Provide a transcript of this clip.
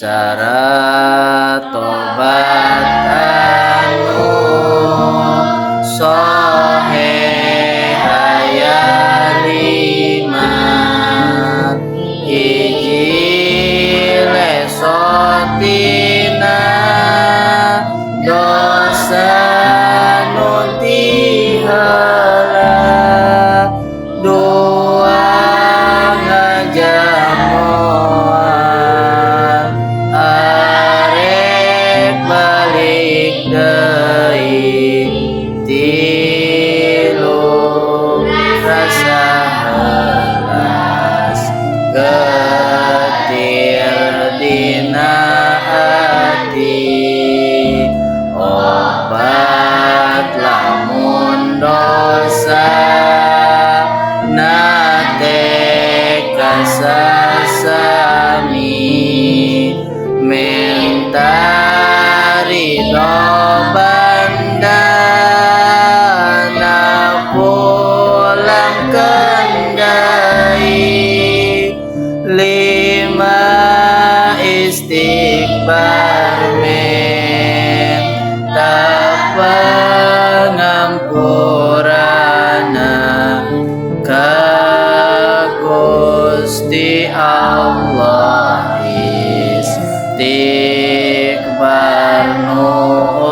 syarat tobat anu sahih aya 5 hiji lesotina dosa nu tiheula dua ngajamoan arek balik deui tilu rasa helas getir dina hati obat lamun dosa nate kasasami minta ridho bandana pulang kendai 5 istighfar minta pengampurana ka Gusti Allah istighfar nu